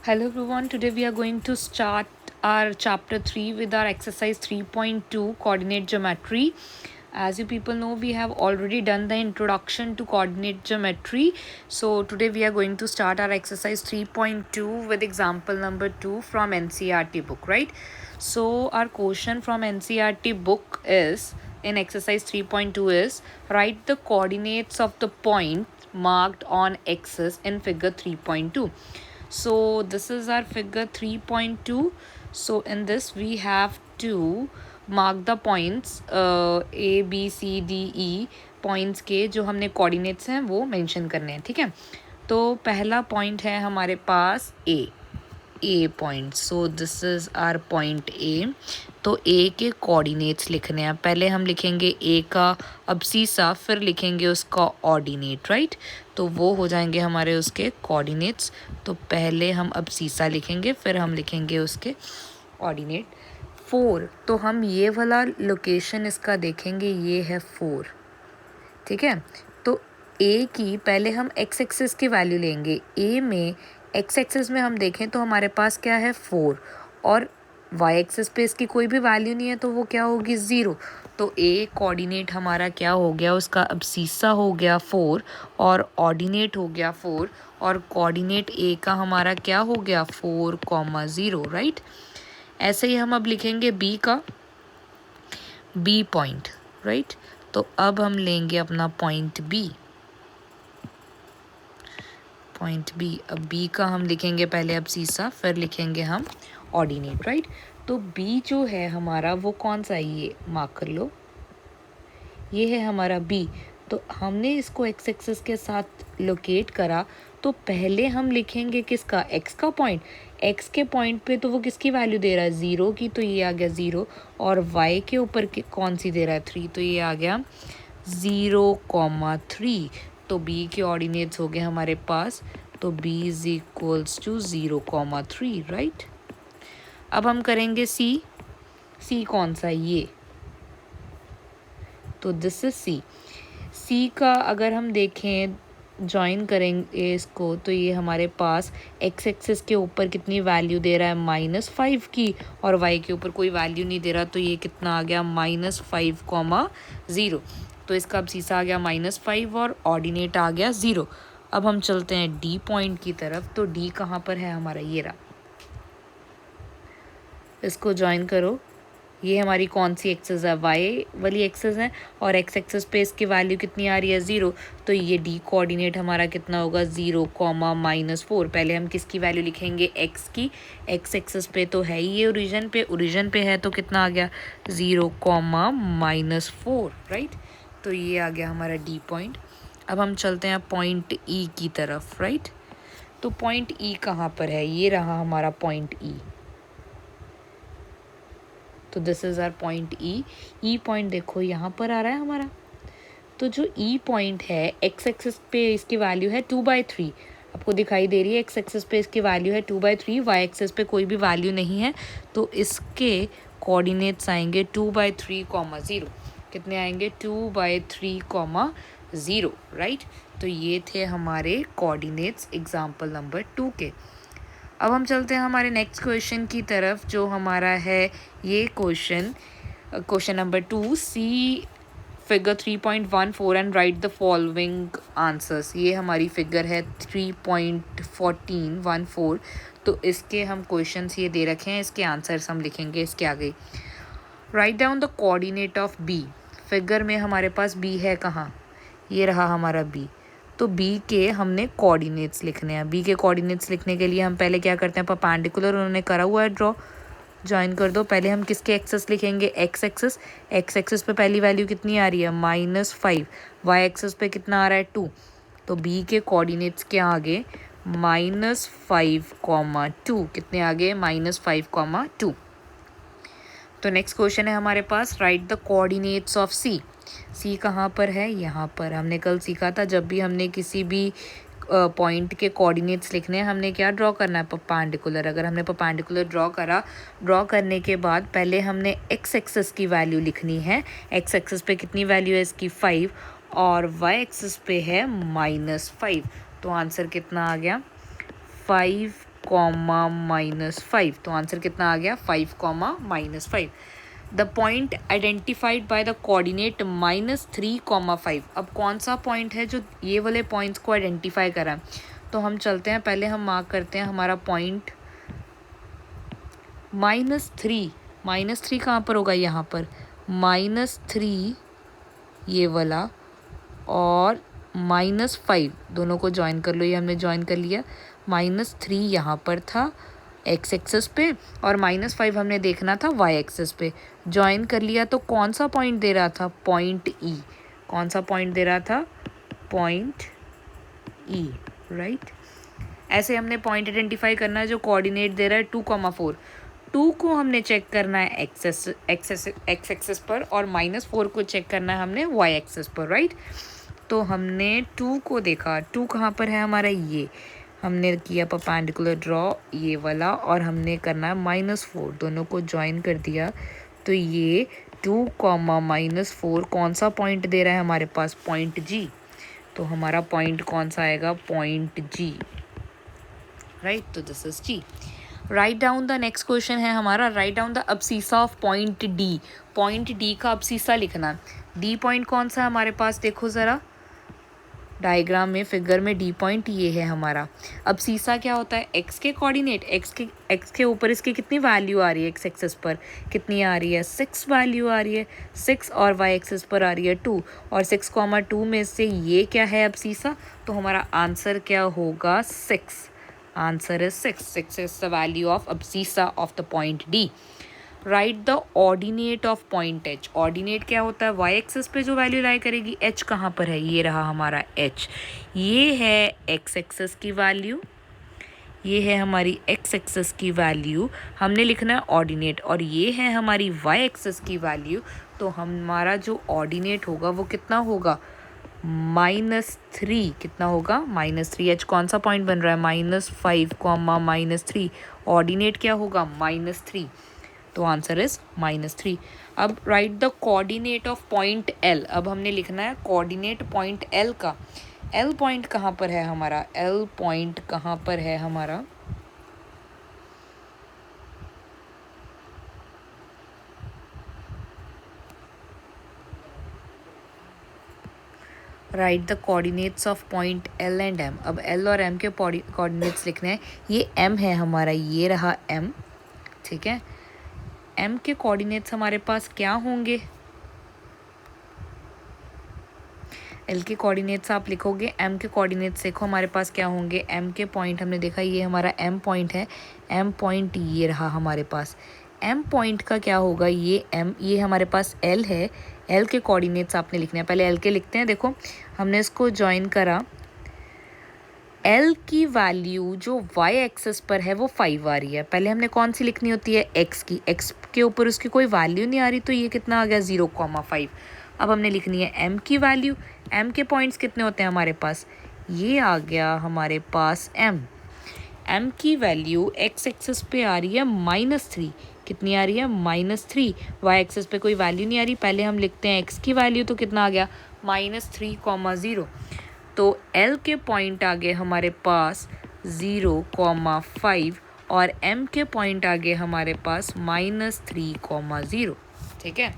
Hello everyone, today we are going to start our chapter 3 with our exercise 3.2 coordinate geometry. As you people know, we have already done the introduction to coordinate geometry. So today we are going to start our exercise 3.2 with example number 2 from NCERT book, right? So our question from NCERT book is in exercise 3.2 is write the coordinates of the point marked on axis in figure 3.2. So this is our figure 3.2. So in this we have to mark the points A B C D E points के जो हमने coordinates हैं वो mention करने हैं. ठीक है, तो पहला पॉइंट है हमारे पास A point. So this is are point A. तो ए के कोऑर्डिनेट्स लिखने हैं. पहले हम लिखेंगे ए का अब्सीसा, फिर लिखेंगे उसका ऑर्डिनेट, राइट. तो वो हो जाएंगे हमारे उसके कोऑर्डिनेट्स. तो पहले हम अब्सीसा लिखेंगे, फिर हम लिखेंगे उसके ऑर्डिनेट. 4, तो हम ये वाला लोकेशन इसका देखेंगे, ये है 4. ठीक है, तो ए की पहले हम एक्स एक्सिस की वैल्यू लेंगे. ए में एक्स एक्सिस में हम देखें तो हमारे पास क्या है 4, और वाई एक्सिस पे इसकी कोई भी वैल्यू नहीं है, तो वो क्या होगी 0. तो ए कोऑर्डिनेट हमारा क्या हो गया, उसका अब्सीसा हो गया 4 और ऑर्डिनेट हो गया 4, और कोऑर्डिनेट ए का हमारा क्या हो गया 4,0, राइट. ऐसे ही हम अब लिखेंगे बी का बी पॉइंट, राइट. तो अब हम लेंगे अपना पॉइंट बी. अब बी का हम लिखेंगे पहले अब्सीसा, फिर लिखेंगे हम ऑर्डिनेट, राइट. तो बी जो है हमारा वो कौन सा है, ये मार्क कर लो, ये है हमारा बी. तो हमने इसको एक्स एक्सिस के साथ लोकेट करा, तो पहले हम लिखेंगे किसका, एक्स का पॉइंट. एक्स के पॉइंट पे तो वो किसकी वैल्यू दे रहा है 0 की, तो ये आ गया 0. और वाई के ऊपर कौन सी दे रहा है 3, तो ये आ गया 0,3. तो बी के ऑर्डिनेट्स हो गए हमारे पास, तो b is equals to 0,3, right. अब हम करेंगे सी. सी कौन सा, ये, तो दिस इज सी. सी का अगर हम देखें ज्वाइन करेंगे इसको, तो ये हमारे पास एक्स एक्सिस के ऊपर कितनी वैल्यू दे रहा है -5 की, और वाई के ऊपर कोई वैल्यू नहीं दे रहा, तो ये कितना आ गया -5,0. तो इसका अब सीसा आ गया -5 और ऑर्डिनेट आ गया 0. अब हम चलते हैं डी पॉइंट की तरफ. तो डी कहाँ पर है हमारा, ये रहा. इसको ज्वाइन करो. ये हमारी कौन सी एक्सेस है, वाई वाली एक्सेस है, और एक्स एक्सेस पे इसकी वैल्यू कितनी आ रही है 0. तो ये डी कोऑर्डिनेट हमारा कितना होगा 0,-4. पहले हम किसकी वैल्यू लिखेंगे, एक्स की. एक्स एक्सेस पे तो है ही ये ओरिजिन पे है, तो कितना आ गया 0,-4, राइट. तो ये आ गया हमारा डी पॉइंट. अब हम चलते हैं पॉइंट ई की तरफ, राइट. तो पॉइंट ई कहाँ पर है, ये रहा हमारा पॉइंट ई. तो this is are point E. E point देखो यहाँ पर आ रहा है हमारा. तो जो ई पॉइंट है, एक्स एक्सिस पे इसकी वैल्यू है 2/3, आपको दिखाई दे रही है. एक्स एक्सिस पे इसकी वैल्यू है 2/3, वाई एक्सिस पे कोई भी वैल्यू नहीं है, तो इसके कोऑर्डिनेट्स आएंगे 2/3,0. कितने आएंगे 2/3,0, राइट. तो ये थे हमारे कोऑर्डिनेट्स एग्जाम्पल नंबर 2 के. अब हम चलते हैं हमारे नेक्स्ट क्वेश्चन की तरफ, जो हमारा है ये question number 2. See figure 3.14 and write the following answers. ये हमारी फिगर है 3.14. तो इसके हम क्वेश्चंस ये दे रखे हैं, इसके आंसर्स हम लिखेंगे इसके आगे. Write down the coordinate of B. Figure में हमारे पास बी है कहाँ, ये रहा हमारा बी. तो बी के हमने कोऑर्डिनेट्स लिखने हैं. बी के कोऑर्डिनेट्स लिखने के लिए हम पहले क्या करते हैं, परपेंडिकुलर उन्होंने करा हुआ है ड्रॉ, ज्वाइन कर दो. पहले हम किसके एक्सेस लिखेंगे, एक्स एक्सेस. एक्स एक्सेस पे पहली वैल्यू कितनी आ रही है -5. वाई एक्सेस पे कितना आ रहा है 2. तो बी के कोऑर्डिनेट्स के आगे -5,2. कितने आगे -5,2. तो नेक्स्ट क्वेश्चन है हमारे पास, राइट द कोऑर्डिनेट्स ऑफ सी. सी कहाँ पर है, यहाँ पर. हमने कल सीखा था जब भी हमने किसी भी पॉइंट के कोऑर्डिनेट्स लिखने हैं, हमने क्या ड्रॉ करना है, परपेंडिकुलर. अगर हमने परपेंडिकुलर ड्रॉ करने के बाद पहले हमने एक्स एक्सिस की वैल्यू लिखनी है. एक्स एक्सिस पे कितनी वैल्यू है इसकी 5, और वाई एक्सिस पे है -5. तो आंसर कितना आ गया 5 कॉमा माइनस 5। तो आंसर कितना आ गया 5 comma minus 5। The point identified by the coordinate -3, 5। अब कौन सा पॉइंट है जो ये वाले पॉइंट्स को आइडेंटिफाई करा है? तो हम चलते हैं, पहले हम मार्क करते हैं हमारा पॉइंट -3 कहाँ पर होगा? यहाँ पर -3 ये वाला और -5 दोनों को ज्वाइन कर लो। ये हमने ज्वाइन कर लिया। -3 यहाँ पर था x एक्सेस पे और -5 हमने देखना था y एक्सेस पे। ज्वाइन कर लिया तो कौन सा पॉइंट दे रहा था? Point E। कौन सा पॉइंट दे रहा था? Point E, right. ऐसे हमने पॉइंट आइडेंटिफाई करना है जो कोऑर्डिनेट दे रहा है 2,4। 2 को हमने चेक करना है x एक्सेस पर और -4 को चेक करना है हमने y एक्सेस पर, राइट। तो हमने 2 को देखा। 2 कहाँ पर है हमारा? ये हमने किया परपेंडिकुलर ड्रॉ ये वाला और हमने करना है -4। दोनों को ज्वाइन कर दिया तो ये 2, -4 कौन सा पॉइंट दे रहा है हमारे पास? Point G। तो हमारा पॉइंट कौन सा आएगा? Point G, right. तो this is G। Write down the next question है हमारा, write down the abscissa of point D। Point D का अब्सीसा लिखना है। D पॉइंट कौन सा है हमारे पास? देखो ज़रा डायग्राम में, फिगर में D पॉइंट ये है हमारा। अब सीसा क्या होता है? x के कोऑर्डिनेट, x के ऊपर इसकी कितनी वैल्यू आ रही है? x एक्सेस पर कितनी आ रही है? 6 वैल्यू आ रही है। 6 और y एक्सेस पर आ रही है 2 और 6,2 में से ये क्या है अब सीसा? तो हमारा आंसर क्या होगा? 6। Answer is 6। 6 is the value of abscissa of the point D। Right the ordinate of point H। Ordinate क्या होता है? y एक्सेस पे जो वैल्यू लाई करेगी। H कहाँ पर है? ये रहा हमारा H। ये है x एक्सेस की वैल्यू, ये है हमारी x एक्सेस की वैल्यू। हमने लिखना है ऑर्डिनेट और ये है हमारी y एक्सेस की वैल्यू। तो हमारा जो ऑर्डिनेट होगा वो कितना होगा? -3। कितना होगा? -3। H कौन सा पॉइंट बन रहा है? -5, -3। ऑर्डिनेट क्या होगा? -3। तो आंसर इज -3। अब right the coordinate of point L। अब हमने लिखना है कोऑर्डिनेट पॉइंट L का। L पॉइंट कहाँ पर है हमारा? L पॉइंट कहाँ पर है हमारा? Right the coordinates of point L and M। अब L और M के कोऑर्डिनेट्स लिखने हैं। ये M है हमारा, ये रहा M, ठीक है। M के कोऑर्डिनेट्स हमारे पास क्या होंगे? L के कोऑर्डिनेट्स आप लिखोगे, M के कोऑर्डिनेट्स देखो हमारे पास क्या होंगे। M के पॉइंट हमने देखा ये हमारा M पॉइंट है। M पॉइंट ये रहा हमारे पास। M पॉइंट का क्या होगा? ये M, ये हमारे पास L है। L के कोऑर्डिनेट्स आपने लिखने हैं। पहले L के लिखते हैं। देखो हमने इसको ज्वाइन करा। L की वैल्यू जो y एक्सेस पर है वो 5 आ रही है। पहले हमने कौन सी लिखनी होती है? x की। x के ऊपर उसकी कोई वैल्यू नहीं आ रही तो ये कितना आ गया? 0,5। अब हमने लिखनी है m की वैल्यू। m के पॉइंट्स कितने होते हैं हमारे पास? ये आ गया हमारे पास m। m की वैल्यू x एक्सेस पे आ रही है -3। कितनी आ रही है? -3। y एक्सेस पे कोई वैल्यू नहीं आ रही। पहले हम लिखते हैं x की वैल्यू, तो कितना आ गया? -3,0। तो L के पॉइंट आ गए हमारे पास 0,5 और M के पॉइंट आ गए हमारे पास -3,0, ठीक है।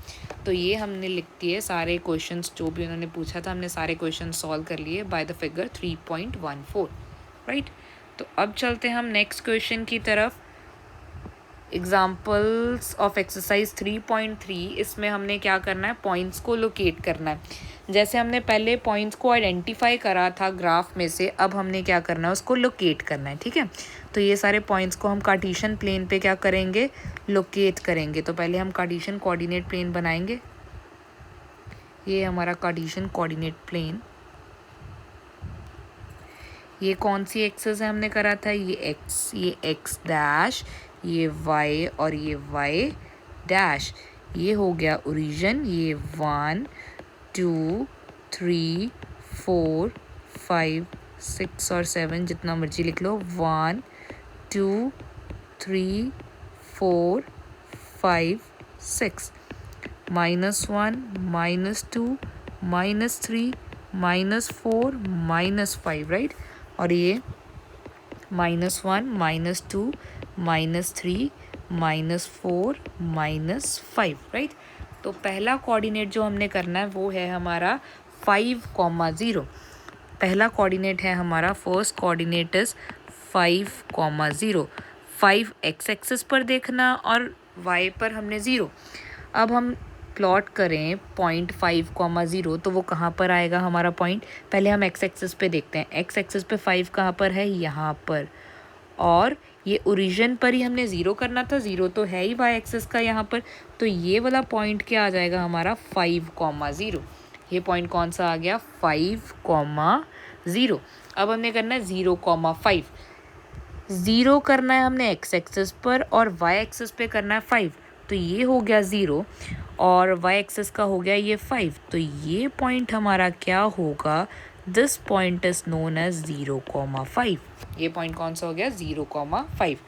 तो ये हमने लिख दिए सारे क्वेश्चंस जो भी उन्होंने पूछा था, हमने सारे क्वेश्चन सॉल्व कर लिए बाय द फिगर 3.14, राइट। तो अब चलते हैं हम नेक्स्ट क्वेश्चन की तरफ। Examples of exercise 3.3। इसमें हमने क्या करना है? पॉइंट्स को लोकेट करना है। जैसे हमने पहले पॉइंट्स को आइडेंटिफाई करा था ग्राफ में से, अब हमने क्या करना है? उसको लोकेट करना है, ठीक है। तो ये सारे पॉइंट्स को हम कार्टेशियन प्लेन पे क्या करेंगे? लोकेट करेंगे। तो पहले हम कार्टेशियन कोऑर्डिनेट प्लेन बनाएंगे। ये हमारा कार्टेशियन कोऑर्डिनेट प्लेन। ये कौन सी एक्सेस है हमने करा था? ये x डैश, ये y और ये y डैश। ये हो गया ओरिजिन। ये 1 2 3 4 5 6 और 7 जितना मर्जी लिख लो। 1 2 3 4 5 6 -1 -2 -3 -4 -5, राइट। और ये -1 -2 -3 -4 -5, राइट। तो पहला कोऑर्डिनेट जो हमने करना है वो है हमारा 5,0। पहला कोऑर्डिनेट है हमारा, first coordinate is 5,0। 5 x axis पर देखना और वाई पर हमने 0। अब हम प्लॉट करें पॉइंट 5,0, तो वो कहाँ पर आएगा हमारा पॉइंट। पहले हम एक्स एक्सिस पे देखते हैं, एक्स एक्सिस पे 5 कहाँ पर है, यहाँ पर। और ये ओरिजिन पर ही हमने 0 करना था, 0 तो है ही वाई एक्सिस का यहाँ पर। तो ये वाला पॉइंट क्या आ जाएगा हमारा 5,0। ये पॉइंट कौन सा आ गया, 5,0। अब हमने करना है 0,5। 0 करना है हमने एक्स एक्सिस पर और वाई एक्सिस पे करना है 5। तो ये हो गया 0 और वाई एक्सिस का हो गया ये 5। तो ये पॉइंट हमारा क्या होगा, this point is known as 0,5। ये पॉइंट कौन सा हो गया, 0,5।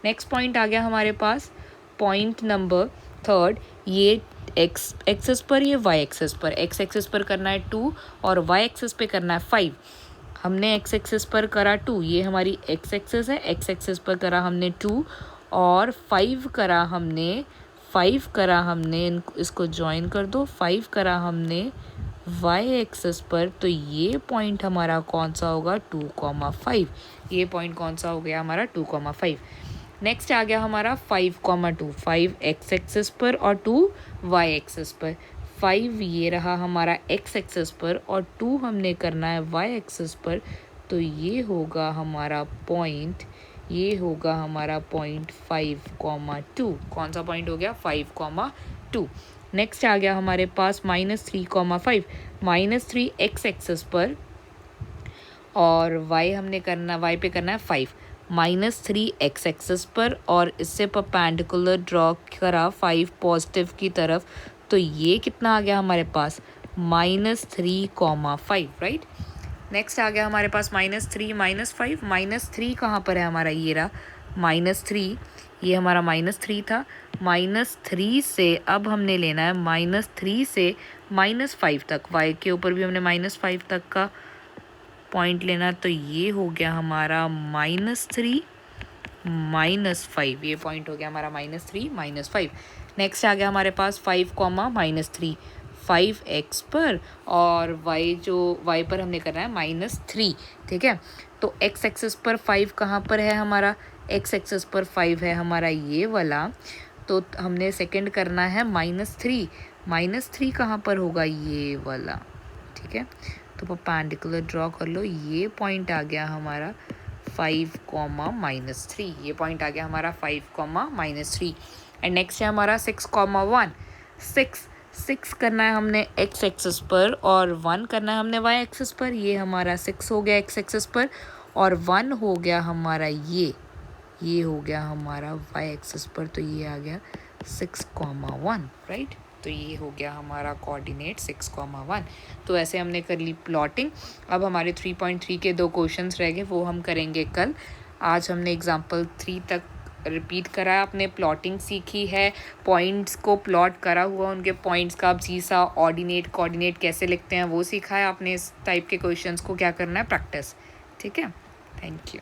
नेक्स्ट पॉइंट आ गया हमारे पास, पॉइंट नंबर 3। ये एक्स एक्सिस पर, ये वाई एक्सिस पर। एक्स एक्सिस पर करना है 2 और वाई एक्सिस पे करना है 5। हमने एक्स एक्सिस पर करा 2, ये हमारी एक्स एक्सिस है, एक्स एक्सिस पर करा हमने 2 और 5 करा हमने, इसको ज्वाइन कर दो, 5 करा हमने वाई एक्सिस पर। तो ये पॉइंट हमारा कौन सा होगा, 2,5। ये पॉइंट कौन सा हो गया हमारा, 2,5। नेक्स्ट आ गया हमारा 5,2। 5 एक्स एक्सिस पर और 2 वाई एक्सिस पर। 5 ये रहा हमारा एक्स एक्सिस पर और 2 हमने करना है वाई एक्सिस पर। तो ये होगा हमारा पॉइंट, ये होगा हमारा पॉइंट 5,2। कौन सा पॉइंट हो गया, 5,2। नेक्स्ट आ गया हमारे पास -3,5। -3 एक्स एक्सिस पर और वाई हमने करना, वाई पे करना है 5। -3 एक्स एक्सिस पर और इससे परपेंडिकुलर ड्रॉ करा 5 पॉजिटिव की तरफ। तो ये कितना आ गया हमारे पास, -3,5, राइट। नेक्स्ट आ गया हमारे पास -3 -5। -3 कहाँ पर है हमारा, ये रहा -3, ये हमारा -3 था। -3 से अब हमने लेना है -3 से -5 तक, y के ऊपर भी हमने -5 तक का पॉइंट लेना। तो ये हो गया हमारा -3 -5। ये पॉइंट हो गया हमारा -3 -5। नेक्स्ट आ गया हमारे पास 5, -3। 5 एक्स पर और y पर हमने करना है -3, ठीक है। तो एक्स एक्सिस पर 5 कहाँ पर है हमारा, एक्स एक्सिस पर 5 है हमारा ये वाला। तो हमने सेकंड करना है -3। -3 कहाँ पर होगा, ये वाला, ठीक है। तो परपेंडिकुलर ड्रॉ कर लो, ये पॉइंट आ गया हमारा 5, -3। ये पॉइंट आ गया हमारा 5, -3। एंड नेक्स्ट है हमारा 6,1। 6 करना है हमने एक्स एक्सिस पर और 1 करना है हमने वाई एक्सिस पर। ये हमारा 6 हो गया एक्स एक्सिस पर और 1 हो गया हमारा ये हो गया हमारा वाई एक्सिस पर। तो ये आ गया 6,1, राइट। तो ये हो गया हमारा कोऑर्डिनेट 6,1। तो ऐसे हमने कर ली प्लॉटिंग। अब हमारे 3.3 के 2 क्वेश्चंस रह गए, वो हम करेंगे कल। आज हमने एग्जाम्पल 3 तक रिपीट करा, आपने प्लॉटिंग सीखी है, पॉइंट्स को प्लॉट करा हुआ, उनके पॉइंट्स का सीसा ऑर्डिनेट कोऑर्डिनेट कैसे लिखते हैं वो सीखा है आपने। इस टाइप के क्वेश्चंस को क्या करना है, प्रैक्टिस, ठीक है। Thank you.